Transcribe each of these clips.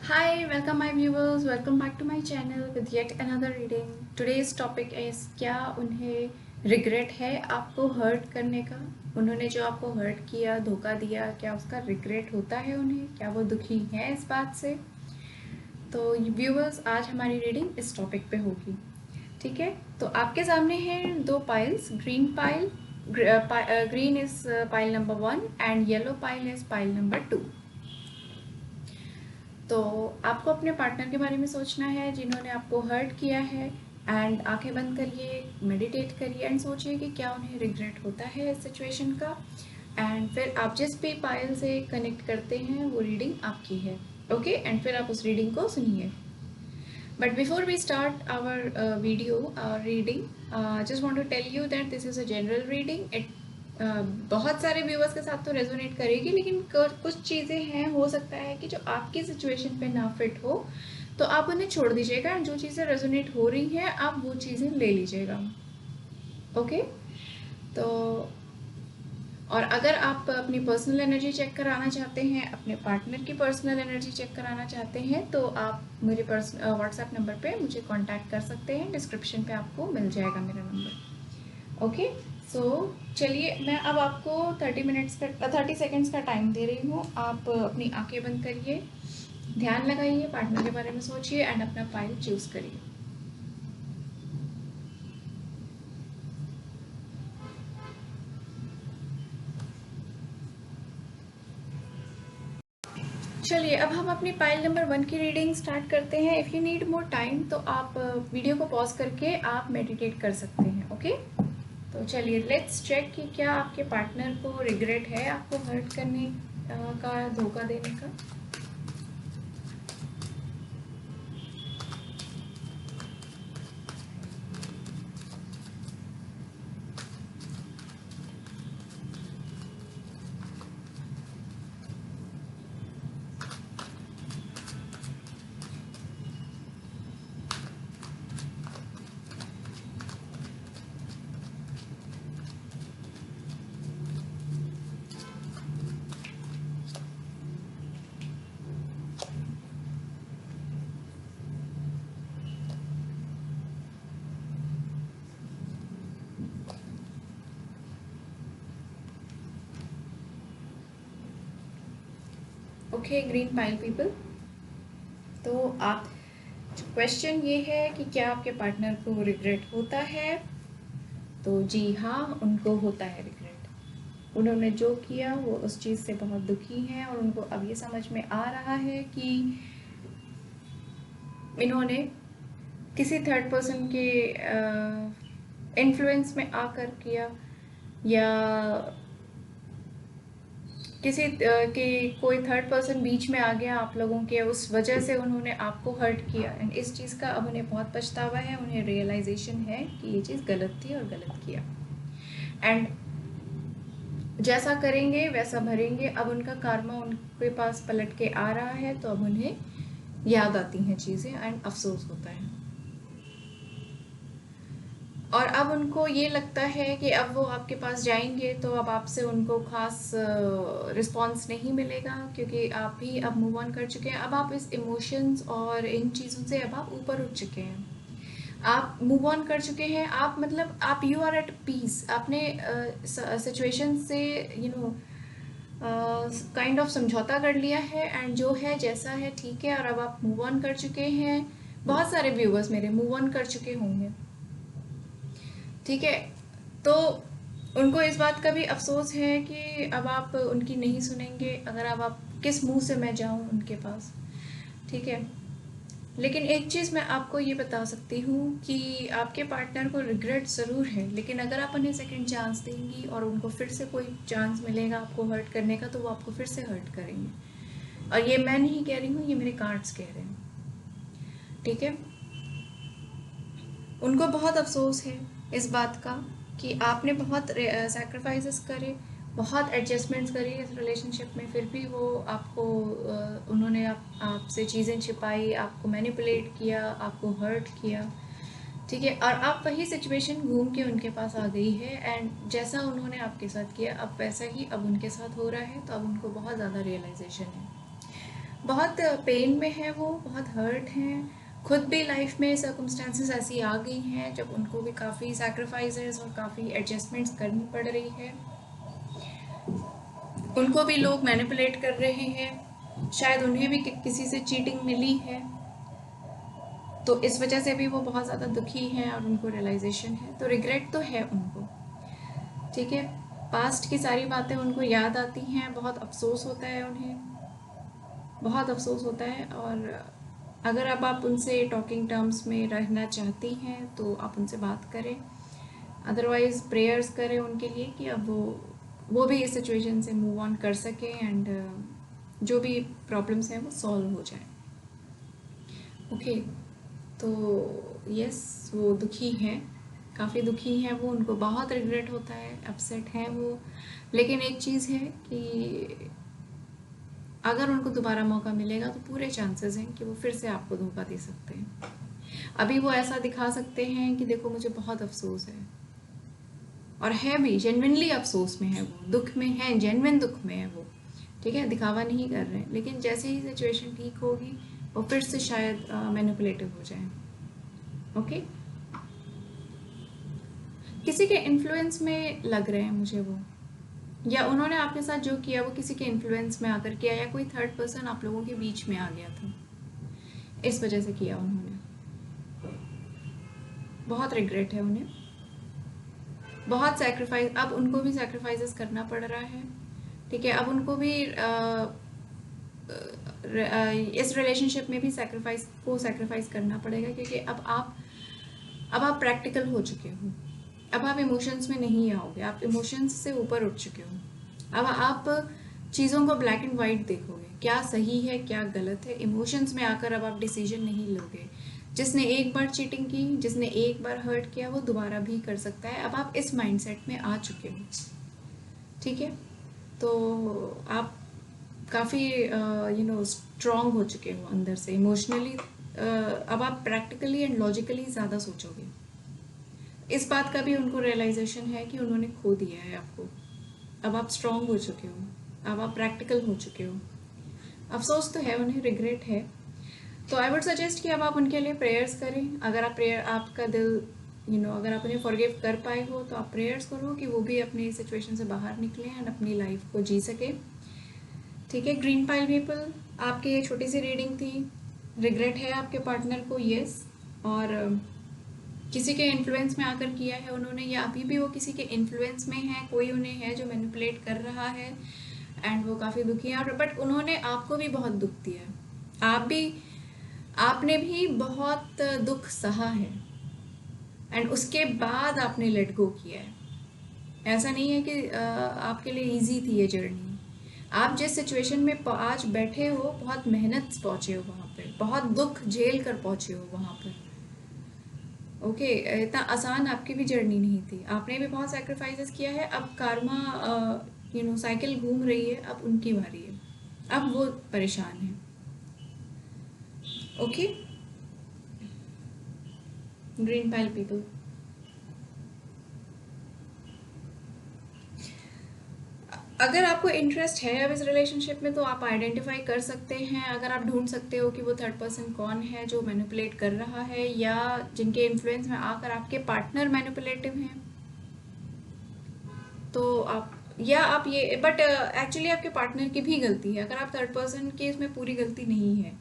Hi, welcome my viewers. Welcome back to my channel with yet another reading. Today's topic is क्या उन्हें regret है आपको hurt करने का? उन्होंने जो आपको हर्ट किया, धोखा दिया, क्या उसका रिग्रेट होता है उन्हें? क्या वो दुखी हैं इस बात से? तो व्यूवर्स, आज हमारी रीडिंग इस टॉपिक पे होगी, ठीक है? तो आपके सामने हैं दो piles, green pile, green is pile number 1 and yellow pile is pile number 2। तो आपको अपने पार्टनर के बारे में सोचना है जिन्होंने आपको हर्ट किया है, एंड आंखें बंद करिए, मेडिटेट करिए एंड सोचिए कि क्या उन्हें रिग्रेट होता है इस सिचुएशन का। एंड फिर आप जिस भी पाइल से कनेक्ट करते हैं वो रीडिंग आपकी है, ओके? एंड फिर आप उस रीडिंग को सुनिए। But before we start our video reading, just want to tell you that this is a general reading. It बहुत सारे व्यूवर्स के साथ तो रेजोनेट करेगी, लेकिन कुछ चीज़ें हैं, हो सकता है कि जो आपकी सिचुएशन पे ना फिट हो, तो आप उन्हें छोड़ दीजिएगा। जो चीज़ें रेजोनेट हो रही हैं आप वो चीज़ें ले लीजिएगा, ओके? तो और अगर आप अपनी पर्सनल एनर्जी चेक कराना चाहते हैं, अपने पार्टनर की पर्सनल एनर्जी चेक कराना चाहते हैं, तो आप मेरे व्हाट्सएप नंबर पे मुझे कांटेक्ट कर सकते हैं। डिस्क्रिप्शन पे आपको मिल जाएगा मेरा नंबर, ओके? सो चलिए, मैं अब आपको 30 सेकेंड्स का टाइम दे रही हूँ। आप अपनी आंखें बंद करिए, ध्यान लगाइए, पार्टनर के बारे में सोचिए एंड अपना पाइल चूज करिए। चलिए, अब हम अपनी पाइल नंबर 1 की रीडिंग स्टार्ट करते हैं। If you need more time तो आप वीडियो को पॉज करके आप मेडिटेट कर सकते हैं, ओके? तो चलिए, लेट्स चेक कि क्या आपके पार्टनर को रिग्रेट है आपको हर्ट करने का, धोखा देने का। ओके, ग्रीन पाइल पीपल, तो आप क्वेश्चन ये है कि क्या आपके पार्टनर को रिग्रेट होता है? तो जी हाँ, उनको होता है रिग्रेट। उन्होंने जो किया वो उस चीज़ से बहुत दुखी हैं, और उनको अब ये समझ में आ रहा है कि इन्होंने किसी थर्ड पर्सन के इन्फ्लुएंस में आकर किया, या किसी के कोई थर्ड पर्सन बीच में आ गया आप लोगों के, उस वजह से उन्होंने आपको हर्ट किया। एंड इस चीज़ का अब उन्हें बहुत पछतावा है, उन्हें रियलाइजेशन है कि ये चीज़ गलत थी और गलत किया। एंड जैसा करेंगे वैसा भरेंगे। अब उनका कार्मा उनके पास पलट के आ रहा है, तो अब उन्हें याद आती हैं चीज़ें एंड अफसोस होता है। और अब उनको ये लगता है कि अब वो आपके पास जाएंगे तो अब आपसे उनको खास रिस्पॉन्स नहीं मिलेगा, क्योंकि आप भी अब मूव ऑन कर चुके हैं। अब आप इस इमोशंस और इन चीज़ों से अब आप ऊपर उठ चुके हैं, आप मूव ऑन कर चुके हैं। आप मतलब आप यू आर एट पीस, आपने सिचुएशन से काइंड ऑफ समझौता कर लिया है, एंड जो है जैसा है ठीक है, और अब आप मूव ऑन कर चुके हैं। बहुत सारे व्यूवर्स मेरे मूव ऑन कर चुके होंगे, ठीक है? तो उनको इस बात का भी अफसोस है कि अब आप उनकी नहीं सुनेंगे। अगर अब आप किस मुंह से मैं जाऊं उनके पास, ठीक है? लेकिन एक चीज़ मैं आपको ये बता सकती हूँ कि आपके पार्टनर को रिग्रेट ज़रूर है, लेकिन अगर आप उन्हें सेकंड चांस देंगी और उनको फिर से कोई चांस मिलेगा आपको हर्ट करने का, तो वो आपको फिर से हर्ट करेंगे। और ये मैं नहीं कह रही हूँ, ये मेरे कार्ड्स कह रहे हैं, ठीक है? उनको बहुत अफसोस है इस बात का कि आपने बहुत सैक्रिफाइसेस करे, बहुत एडजस्टमेंट्स करी इस रिलेशनशिप में, फिर भी वो आपको उन्होंने आपसे चीज़ें छिपाई, आपको मैनिपुलेट किया, आपको हर्ट किया, ठीक है? और आप वही सिचुएशन घूम के उनके पास आ गई है, एंड जैसा उन्होंने आपके साथ किया अब वैसा ही अब उनके साथ हो रहा है, तो अब उनको बहुत ज़्यादा रियलाइजेशन है। बहुत पेन में है वो, बहुत हर्ट हैं, खुद भी लाइफ में सर्कमस्टांसेस ऐसी आ गई हैं जब उनको भी काफ़ी सैक्रिफाइसेस और काफ़ी एडजस्टमेंट्स करनी पड़ रही है, उनको भी लोग मैनिपुलेट कर रहे हैं, शायद उन्हें भी किसी से चीटिंग मिली है, तो इस वजह से भी वो बहुत ज़्यादा दुखी हैं और उनको रियलाइजेशन है, तो रिग्रेट तो है उनको। ठीक है, पास्ट की सारी बातें उनको याद आती हैं, बहुत अफसोस होता है उन्हें, बहुत अफसोस होता है। और अगर अब आप उनसे टॉकिंग टर्म्स में रहना चाहती हैं तो आप उनसे बात करें, अदरवाइज़ प्रेयर्स करें उनके लिए कि अब वो भी इस सिचुएशन से मूव ऑन कर सकें एंड जो भी प्रॉब्लम्स हैं वो सॉल्व हो जाए। ओके, तो यस, वो दुखी हैं, काफ़ी दुखी हैं वो, उनको बहुत रिग्रेट होता है, अपसेट हैं वो, लेकिन एक चीज़ है कि अगर उनको दोबारा मौका मिलेगा तो पूरे चांसेस हैं कि वो फिर से आपको धोखा दे सकते हैं। अभी वो ऐसा दिखा सकते हैं कि देखो मुझे बहुत अफसोस है, और है भी, जेन्युइनली अफसोस में है वो, दुख में है, जेन्युइन दुख में है वो, ठीक है, दिखावा नहीं कर रहे हैं, लेकिन जैसे ही सिचुएशन ठीक होगी वो फिर से शायद मैनिपुलेटिव हो जाए। ओके, किसी के इन्फ्लुएंस में लग रहे हैं मुझे वो, या उन्होंने आपके साथ जो किया वो किसी के इन्फ्लुएंस में आकर किया, या कोई थर्ड पर्सन आप लोगों के बीच में आ गया था, इस वजह से किया उन्होंने। बहुत रिग्रेट है उन्हें, बहुत सैक्रिफाइस, अब उनको भी सैक्रिफाइसेस करना पड़ रहा है। ठीक है, अब उनको भी इस रिलेशनशिप में भी सैक्रिफाइस करना पड़ेगा, क्योंकि अब आप प्रैक्टिकल हो चुके हो, अब आप इमोशंस में नहीं आओगे, आप इमोशंस से ऊपर उठ चुके हो, अब आप चीज़ों को ब्लैक एंड वाइट देखोगे, क्या सही है क्या गलत है, इमोशंस में आकर अब आप डिसीजन नहीं लोगे। जिसने एक बार चीटिंग की, जिसने एक बार हर्ट किया, वो दोबारा भी कर सकता है, अब आप इस माइंडसेट में आ चुके हो। ठीक है, तो आप काफ़ी स्ट्रॉन्ग हो चुके हो अंदर से इमोशनली, अब आप प्रैक्टिकली एंड लॉजिकली ज़्यादा सोचोगे। इस बात का भी उनको रियलाइजेशन है कि उन्होंने खो दिया है आपको, अब आप स्ट्रॉन्ग हो चुके हो, अब आप प्रैक्टिकल हो चुके हो। अफसोस तो है उन्हें, रिग्रेट है, तो आई वुड सजेस्ट कि अब आप उनके लिए प्रेयर्स करें। अगर आप प्रेयर, आपका दिल अगर आप उन्हें फॉरगिव कर पाए हो तो आप प्रेयर्स करो कि वो भी अपनी सिचुएशन से बाहर निकले एंड अपनी लाइफ को जी सके। ठीक है, ग्रीन पाइल पीपल, आपकी ये छोटी सी रीडिंग थी। रिग्रेट है आपके पार्टनर को, यस, और किसी के इन्फ्लुएंस में आकर किया है उन्होंने, या अभी भी वो किसी के इन्फ्लुएंस में है, कोई उन्हें है जो मैनिपुलेट कर रहा है एंड वो काफ़ी दुखी है, बट उन्होंने आपको भी बहुत दुख दिया है, आपने भी बहुत दुख सहा है एंड उसके बाद आपने लेट गो किया है। ऐसा नहीं है कि आपके लिए इजी थी ये जर्नी, आप जिस सिचुएशन में आज बैठे हो, बहुत मेहनत से पहुंचे हो वहाँ पर, बहुत दुख झेल कर पहुंचे हो वहाँ पर। ओके, इतना आसान आपकी भी जर्नी नहीं थी, आपने भी बहुत सैक्रिफाइसेस किया है। अब कार्मा साइकिल घूम रही है, अब उनकी बारी है, अब वो परेशान है। ओके, ग्रीन पाइल पीपल, अगर आपको इंटरेस्ट है अब इस रिलेशनशिप में तो आप आइडेंटिफाई कर सकते हैं, अगर आप ढूंढ सकते हो कि वो थर्ड पर्सन कौन है जो मैनिपुलेट कर रहा है, या जिनके इन्फ्लुएंस में आकर आपके पार्टनर मैनिपुलेटिव हैं, तो आप, या आप ये, बट एक्चुअली आपके पार्टनर की भी गलती है, अगर आप थर्ड पर्सन की इसमें पूरी गलती नहीं है,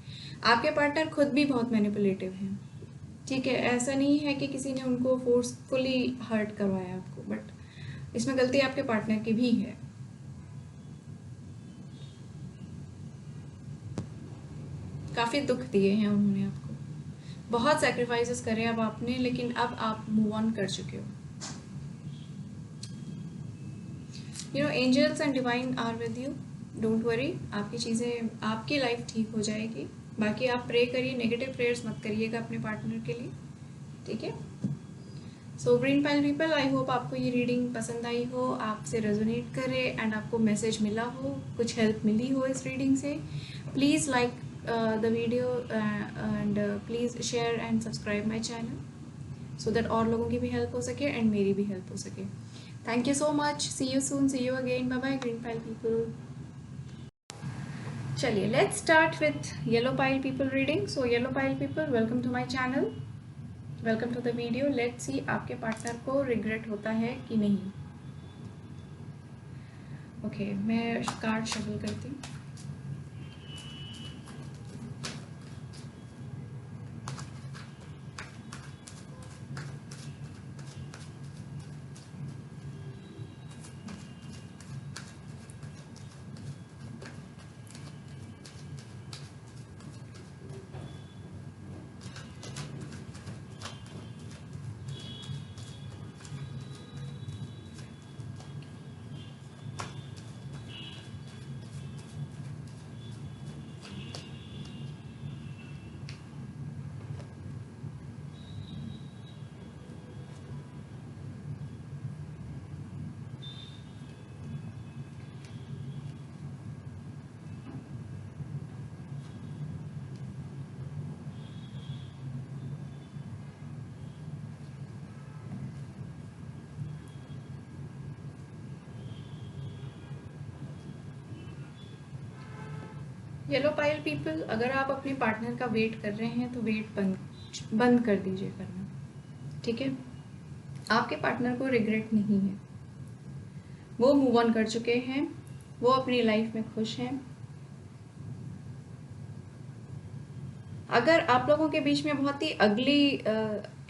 आपके पार्टनर खुद भी बहुत मैनिपुलेटिव हैं। ठीक है, ऐसा नहीं है कि किसी ने उनको फोर्सफुली हर्ट करवाया आपको, बट इसमें गलती आपके पार्टनर की भी है। काफ़ी दुख दिए हैं उन्होंने आपको, बहुत सैक्रिफाइसेस करे अब आपने, लेकिन अब आप मूव ऑन कर चुके हो। Angels and divine are with you, don't worry, आपकी चीज़ें, आपकी लाइफ ठीक हो जाएगी। बाकी आप प्रे करिए, नेगेटिव प्रेयर्स मत करिएगा अपने पार्टनर के लिए। ठीक है, so green pile people, I hope आपको ये रीडिंग पसंद आई हो, आपसे रेजोनेट करे एंड आपको मैसेज मिला हो, कुछ हेल्प मिली हो इस रीडिंग से। Please like the video and please share and subscribe my channel so that और लोगों की भी हेल्प हो सके एंड मेरी भी हेल्प हो सके। Thank you so much, see you soon, see you again, bye bye green pile people. चलिए let's start with yellow pile people reading. So yellow pile people, welcome to my channel, welcome to the video. Let's see आपके partner को regret होता है कि नहीं. Okay, मैं card shuffle करती हूँ. येलो पाइल पीपल, अगर आप अपने पार्टनर का वेट कर रहे हैं तो वेट बंद कर दीजिए करना. ठीक है, आपके पार्टनर को रिग्रेट नहीं है. वो मूव ऑन कर चुके हैं, वो अपनी लाइफ में खुश हैं. अगर आप लोगों के बीच में बहुत ही अगली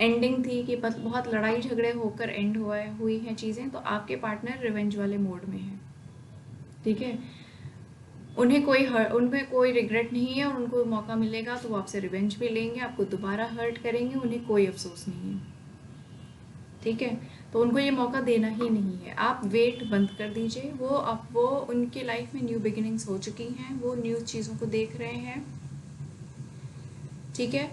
एंडिंग थी कि बहुत लड़ाई झगड़े होकर एंड हुई हैं चीज़ें, तो आपके पार्टनर रिवेंज वाले मोड में हैं. ठीक है, उनमें कोई रिग्रेट नहीं है और उनको मौका मिलेगा तो वो आपसे रिवेंज भी लेंगे, आपको दोबारा हर्ट करेंगे, उन्हें कोई अफसोस नहीं है. ठीक है, तो उनको ये मौका देना ही नहीं है. आप वेट बंद कर दीजिए. वो उनकी लाइफ में न्यू बिगिनिंग्स हो चुकी हैं, वो न्यू चीज़ों को देख रहे हैं. ठीक है,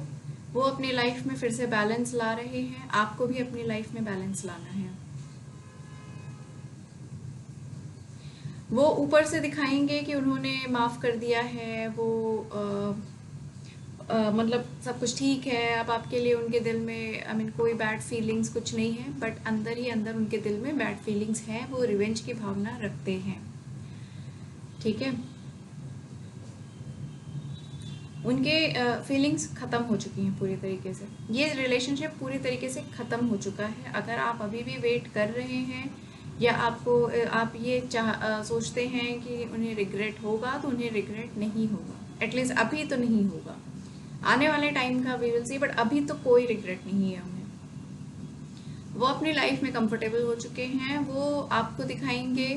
वो अपनी लाइफ में फिर से बैलेंस ला रहे हैं. आपको भी अपनी लाइफ में बैलेंस लाना है. वो ऊपर से दिखाएंगे कि उन्होंने माफ़ कर दिया है, वो मतलब सब कुछ ठीक है अब आपके लिए. उनके दिल में कोई बैड फीलिंग्स कुछ नहीं है, बट अंदर ही अंदर उनके दिल में बैड फीलिंग्स हैं. वो रिवेंज की भावना रखते हैं. ठीक है, उनके फीलिंग्स ख़त्म हो चुकी हैं पूरी तरीके से. ये रिलेशनशिप पूरी तरीके से ख़त्म हो चुका है. अगर आप अभी भी वेट कर रहे हैं या आप ये सोचते हैं कि उन्हें रिग्रेट होगा, तो उन्हें रिग्रेट नहीं होगा. एटलीस्ट अभी तो नहीं होगा. आने वाले टाइम का वी विल सी, बट अभी तो कोई रिग्रेट नहीं है उन्हें. वो अपनी लाइफ में कंफर्टेबल हो चुके हैं. वो आपको दिखाएंगे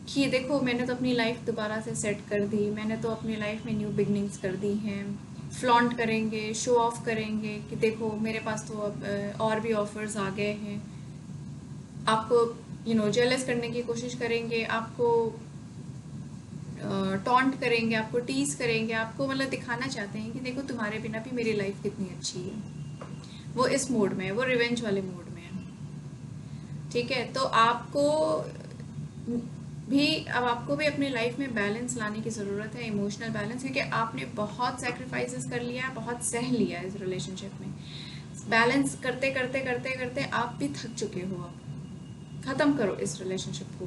कि देखो मैंने तो अपनी लाइफ दोबारा से सेट कर दी, मैंने तो अपनी लाइफ में न्यू बिगनिंग्स कर दी हैं. फ्लॉन्ट करेंगे, शो ऑफ करेंगे कि देखो मेरे पास तो अब और भी ऑफर्स आ गए हैं. आपको जेलस करने की कोशिश करेंगे, आपको टॉन्ट करेंगे, आपको टीज करेंगे, आपको मतलब दिखाना चाहते हैं कि देखो तुम्हारे बिना भी मेरी लाइफ कितनी अच्छी है. वो इस मोड में है, वो रिवेंज वाले मोड में है. ठीक है, तो आपको भी अपनी लाइफ में बैलेंस लाने की ज़रूरत है, इमोशनल बैलेंस, क्योंकि आपने बहुत सैक्रिफाइसेस कर लिया है, बहुत सह लिया है इस रिलेशनशिप में. बैलेंस करते करते करते करते आप भी थक चुके हो. अब ख़त्म करो इस रिलेशनशिप को.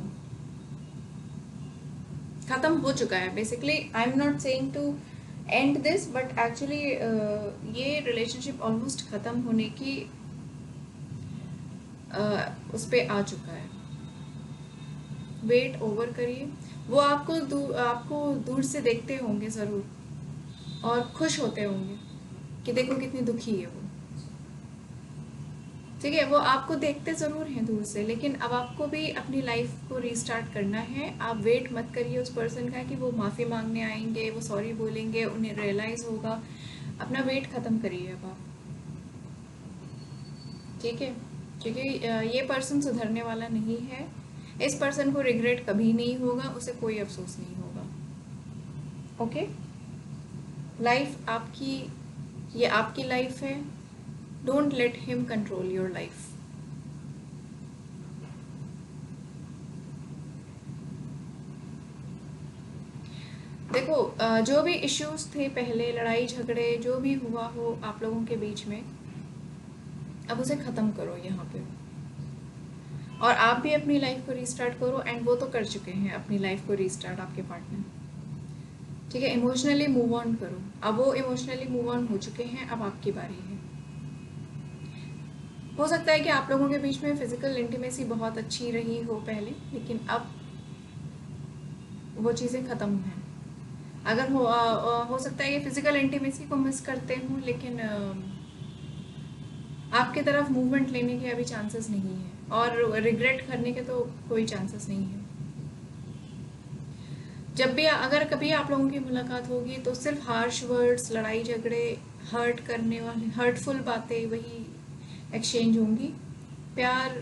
ख़त्म हो चुका है basically. I am not saying to end this, but actually ये रिलेशनशिप ऑलमोस्ट ख़त्म होने की उस पर आ चुका है. वेट ओवर करिए. वो आपको दूर से देखते होंगे ज़रूर और खुश होते होंगे कि देखो कितनी दुखी है वो. ठीक है, वो आपको देखते ज़रूर हैं दूर से, लेकिन अब आपको भी अपनी लाइफ को रीस्टार्ट करना है. आप वेट मत करिए उस पर्सन का कि वो माफ़ी मांगने आएंगे, वो सॉरी बोलेंगे, उन्हें रियलाइज़ होगा. अपना वेट ख़त्म करिए अब आप. ठीक है, क्योंकि ये पर्सन सुधरने वाला नहीं है. इस पर्सन को रिग्रेट कभी नहीं होगा, उसे कोई अफसोस नहीं होगा. ओके, लाइफ आपकी, ये आपकी लाइफ है. Don't let him control your life. देखो जो भी इश्यूज थे पहले, लड़ाई झगड़े जो भी हुआ हो आप लोगों के बीच में, अब उसे ख़त्म करो यहाँ पे. और आप भी अपनी लाइफ को रीस्टार्ट करो. एंड वो तो कर चुके हैं अपनी लाइफ को रीस्टार्ट, आपके पार्टनर. ठीक है, इमोशनली मूव ऑन करो। अब वो इमोशनली मूव ऑन हो चुके हैं, अब आपकी बारी है। हो सकता है कि आप लोगों के बीच में फिजिकल इंटीमेसी बहुत अच्छी रही हो पहले, लेकिन अब वो चीज़ें ख़त्म हैं। अगर हो सकता है कि फिजिकल इंटीमेसी को मिस करते हूँ, लेकिन आपके तरफ मूवमेंट लेने के अभी चांसेस नहीं है, और रिग्रेट करने के तो कोई चांसेस नहीं है। जब भी अगर कभी आप लोगों की मुलाकात होगी तो सिर्फ हार्श वर्ड्स, लड़ाई झगड़े, हर्ट करने वाले हर्टफुल बातें वही एक्सचेंज होंगी। प्यार,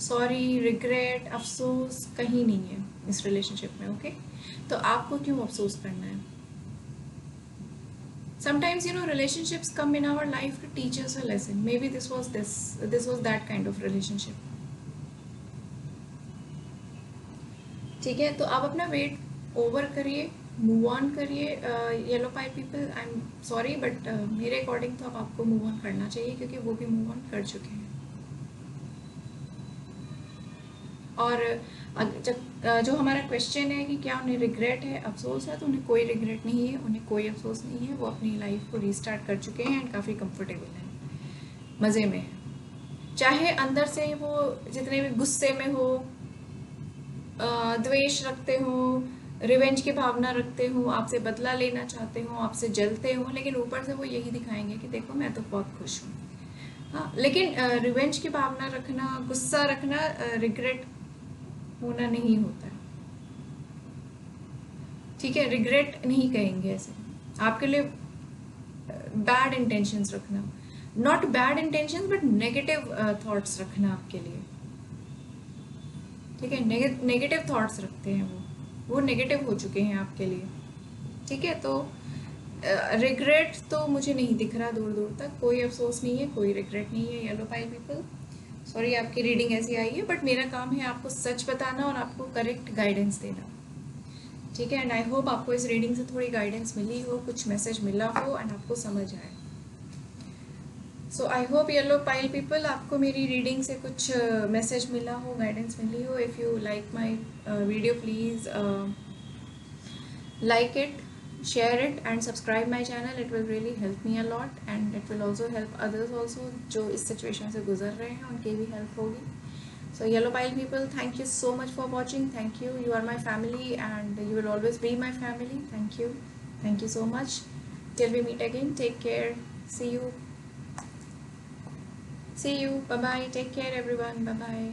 सॉरी, रिग्रेट, अफसोस कहीं नहीं है इस रिलेशनशिप में। ओके, तो आपको क्यों अफसोस करना है? Sometimes, relationships come in our life to teach us a lesson. Maybe this was that kind of relationship. ठीक है, तो आप अपना वेट ओवर करिए, मूव ऑन करिए। Yellow pipe people, I am sorry, but मेरे अकॉर्डिंग तो अब आपको मूव ऑन करना चाहिए, क्योंकि वो भी मूव ऑन कर चुके हैं। और जो हमारा क्वेश्चन है कि क्या उन्हें रिग्रेट है, अफसोस है, तो उन्हें कोई रिग्रेट नहीं है, उन्हें कोई अफसोस नहीं है। वो अपनी लाइफ को रीस्टार्ट कर चुके हैं एंड काफ़ी कंफर्टेबल हैं, मज़े में है। चाहे अंदर से वो जितने भी गुस्से में हो, द्वेष रखते हो, रिवेंज की भावना रखते हो, आपसे बदला लेना चाहते हो, आपसे जलते हो, लेकिन ऊपर से वो यही दिखाएंगे कि देखो मैं तो बहुत खुश हूँ। हाँ, लेकिन रिवेंज की भावना रखना, गुस्सा रखना रिग्रेट होना नहीं होता है। ठीक है, रिग्रेट नहीं कहेंगे ऐसे। आपके लिए बैड इंटेंशंस रखना, not bad intentions but negative thoughts रखना आपके लिए। ठीक है, नेगेटिव थॉट्स रखते हैं वो नेगेटिव हो चुके हैं आपके लिए। ठीक है, तो रिग्रेट तो मुझे नहीं दिख रहा दूर दूर तक, कोई अफसोस नहीं है, कोई रिग्रेट नहीं है। येलो पाइल पीपल, सॉरी आपकी रीडिंग ऐसी आई है, बट मेरा काम है आपको सच बताना और आपको करेक्ट गाइडेंस देना। ठीक है, एंड आई होप आपको इस रीडिंग से थोड़ी गाइडेंस मिली हो, कुछ मैसेज मिला हो एंड आपको समझ आए। So I hope yellow pile people, आपको मेरी रीडिंग से कुछ मैसेज मिला हो, गाइडेंस मिली हो। If you like my video, please like it, share it and subscribe my channel. It will really help me a lot and it will also help others also जो इस situation से गुजर रहे हैं, उनकी भी help होगी। So yellow pile people, thank you so much for watching. Thank you. You are my family and you will always be my family. Thank you. Thank you so much. Till we meet again. Take care. See you. See you. Bye bye. Take care everyone. Bye bye.